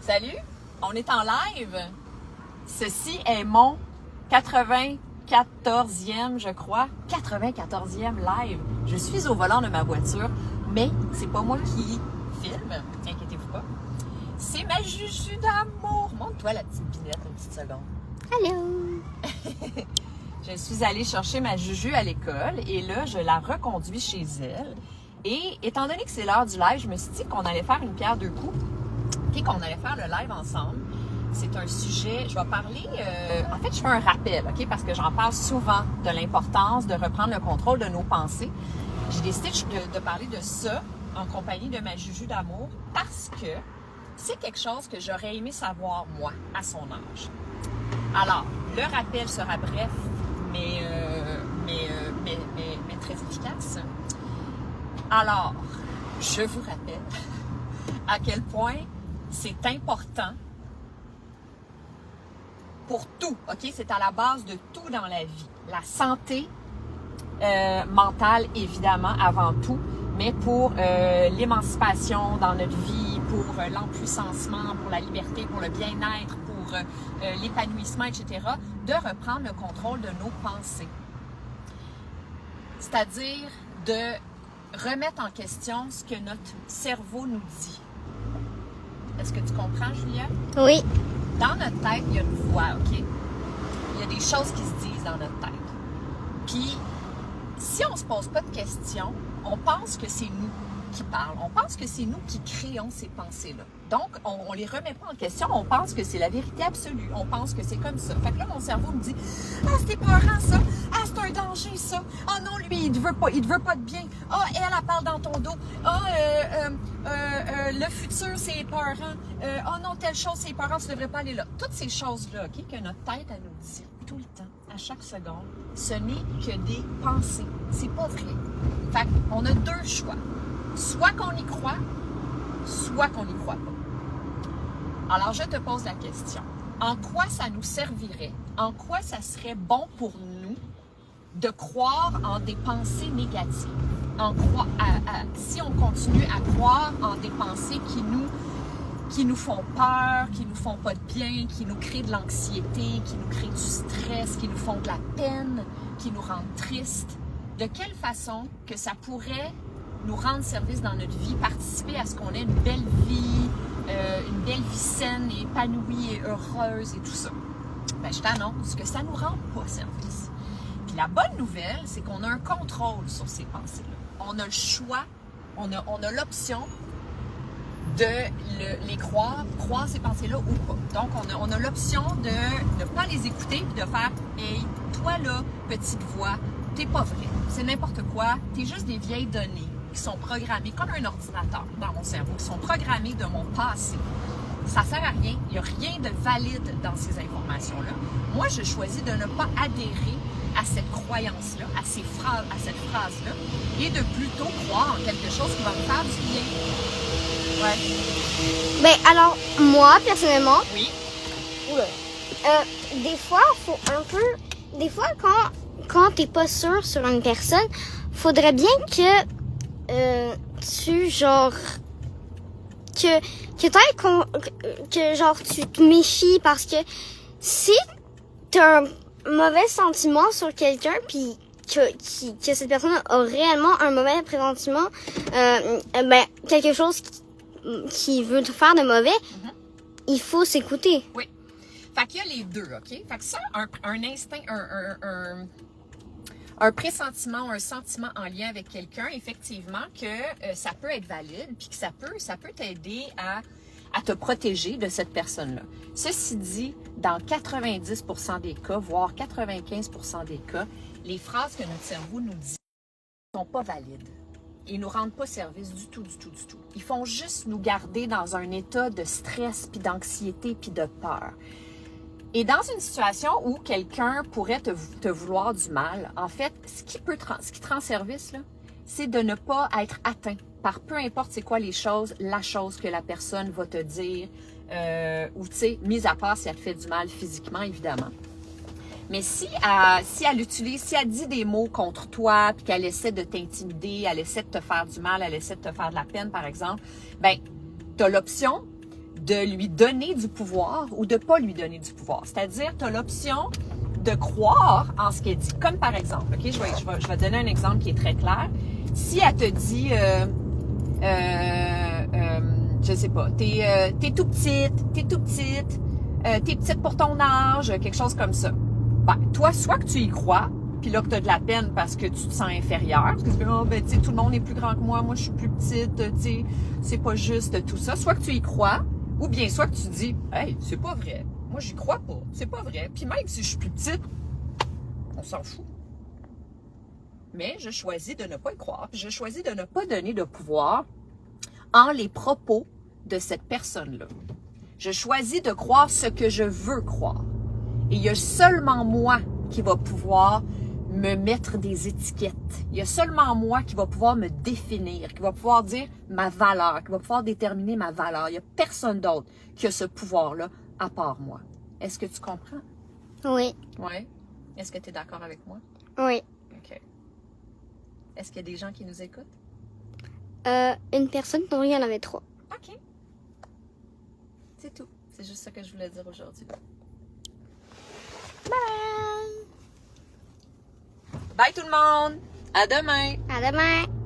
Salut, on est en live. Ceci est mon 94e, je crois, 94e live. Je suis au volant de ma voiture, mais c'est pas moi qui filme, inquiétez-vous pas. C'est ma Juju d'amour. Montre-toi la petite binette une petite seconde. Allô! Je suis allée chercher ma Juju à l'école et là, je la reconduis chez elle. Et étant donné que c'est l'heure du live, je me suis dit qu'on allait faire une pierre deux coups et qu'on allait faire le live ensemble. C'est un sujet, je vais parler, en fait, je fais un rappel, OK? Parce que j'en parle souvent de l'importance de reprendre le contrôle de nos pensées. J'ai décidé de parler de ça en compagnie de ma Juju d'amour parce que c'est quelque chose que j'aurais aimé savoir, moi, à son âge. Alors, le rappel sera bref, mais très efficace. Alors, je vous rappelle à quel point c'est important pour tout, OK? C'est à la base de tout dans la vie. La santé mentale, évidemment, avant tout, mais pour l'émancipation dans notre vie, pour l'empuissancement, pour la liberté, pour le bien-être, pour l'épanouissement, etc., de reprendre le contrôle de nos pensées. C'est-à-dire de remettre en question ce que notre cerveau nous dit. Est-ce que tu comprends, Julia? Oui. Dans notre tête, il y a une voix, OK? Il y a des choses qui se disent dans notre tête. Puis, si on ne se pose pas de questions, on pense que c'est nous qui parlent. On pense que c'est nous qui créons ces pensées-là. Donc, on ne les remet pas en question. On pense que c'est la vérité absolue. On pense que c'est comme ça. Fait que là, mon cerveau me dit « Ah, c'est épeurant, ça! Ah, c'est un danger, ça! Ah non, lui, il te veut pas de bien! Ah, elle parle dans ton dos! Ah, le futur, c'est épeurant! Ah non, telle chose, c'est épeurant, tu ne devrais pas aller là! » Toutes ces choses-là, OK, que notre tête, elle nous dit tout le temps, à chaque seconde, ce n'est que des pensées. C'est pas vrai. Fait qu'on a deux choix. Soit qu'on y croit, soit qu'on n'y croit pas. Alors, je te pose la question. En quoi ça nous servirait? En quoi ça serait bon pour nous de croire en des pensées négatives? Si on continue à croire en des pensées qui nous font peur, qui nous font pas de bien, qui nous créent de l'anxiété, qui nous créent du stress, qui nous font de la peine, qui nous rendent tristes, de quelle façon que ça pourrait nous rendre service dans notre vie, participer à ce qu'on ait une belle vie saine et épanouie et heureuse et tout ça. Ben, je t'annonce que ça ne nous rend pas service. Puis la bonne nouvelle, c'est qu'on a un contrôle sur ces pensées-là. On a le choix, on a l'option de les croire ces pensées-là ou pas. Donc, on a l'option de ne pas les écouter et de faire « Hey, toi là, petite voix, t'es pas vrai. C'est n'importe quoi. T'es juste des vieilles données qui sont programmées comme un ordinateur dans mon cerveau, qui sont programmées de mon passé. Ça sert à rien. Il n'y a rien de valide dans ces informations-là. Moi, je choisis de ne pas adhérer à cette croyance-là, à cette phrase-là, et de plutôt croire en quelque chose qui va me faire du bien. Ouais. Ben alors, moi, personnellement, Oui. des fois, faut un peu... Des fois, quand t'es pas sûr sur une personne, faudrait bien que tu, genre... Que genre, tu te méfies parce que si t'as un mauvais sentiment sur quelqu'un, puis que cette personne a réellement un mauvais pressentiment, ben, quelque chose qui veut te faire de mauvais, il faut s'écouter. Oui. Fait qu'il y a les deux, OK? Fait que ça, un instinct, un pressentiment, un sentiment en lien avec quelqu'un, effectivement, que ça peut être valide, puis que ça peut t'aider à te protéger de cette personne-là. Ceci dit, dans 90% des cas, voire 95% des cas, les phrases que notre cerveau nous dit ne sont pas valides. Ils nous rendent pas service du tout. Ils font juste nous garder dans un état de stress, puis d'anxiété, puis de peur. Et dans une situation où quelqu'un pourrait te vouloir du mal, en fait, ce qui te rend service, là, c'est de ne pas être atteint par peu importe c'est quoi la chose que la personne va te dire, ou tu sais, mis à part si elle te fait du mal physiquement, évidemment. Mais si elle dit des mots contre toi, puis qu'elle essaie de t'intimider, elle essaie de te faire du mal, elle essaie de te faire de la peine, par exemple, ben, tu as l'option de lui donner du pouvoir ou de pas lui donner du pouvoir. C'est-à-dire, tu as l'option de croire en ce qu'elle dit. Comme par exemple, OK, je vais donner un exemple qui est très clair. Si elle te dit, je sais pas, t'es tout petite, t'es petite pour ton âge, quelque chose comme ça. Ben, toi, soit que tu y crois, puis là que tu as de la peine parce que tu te sens inférieur, parce que tu dis, oh, ben, tu sais, tout le monde est plus grand que moi je suis plus petite, tu sais, c'est pas juste tout ça. Soit que tu y crois, ou bien soit que tu dis, hey, c'est pas vrai. Moi, j'y crois pas. C'est pas vrai. Puis même si je suis plus petite, on s'en fout. Mais je choisis de ne pas y croire. Puis je choisis de ne pas donner de pouvoir en les propos de cette personne-là. Je choisis de croire ce que je veux croire. Et il y a seulement moi qui va pouvoir me mettre des étiquettes. Il y a seulement moi qui va pouvoir me définir, qui va pouvoir dire ma valeur, qui va pouvoir déterminer ma valeur. Il n'y a personne d'autre qui a ce pouvoir-là à part moi. Est-ce que tu comprends? Oui. Oui. Est-ce que tu es d'accord avec moi? Oui. OK. Est-ce qu'il y a des gens qui nous écoutent? Une personne, non, il y en avait 3. OK. C'est tout. C'est juste ça que je voulais dire aujourd'hui. Bye! Bye tout le monde! À demain! À demain!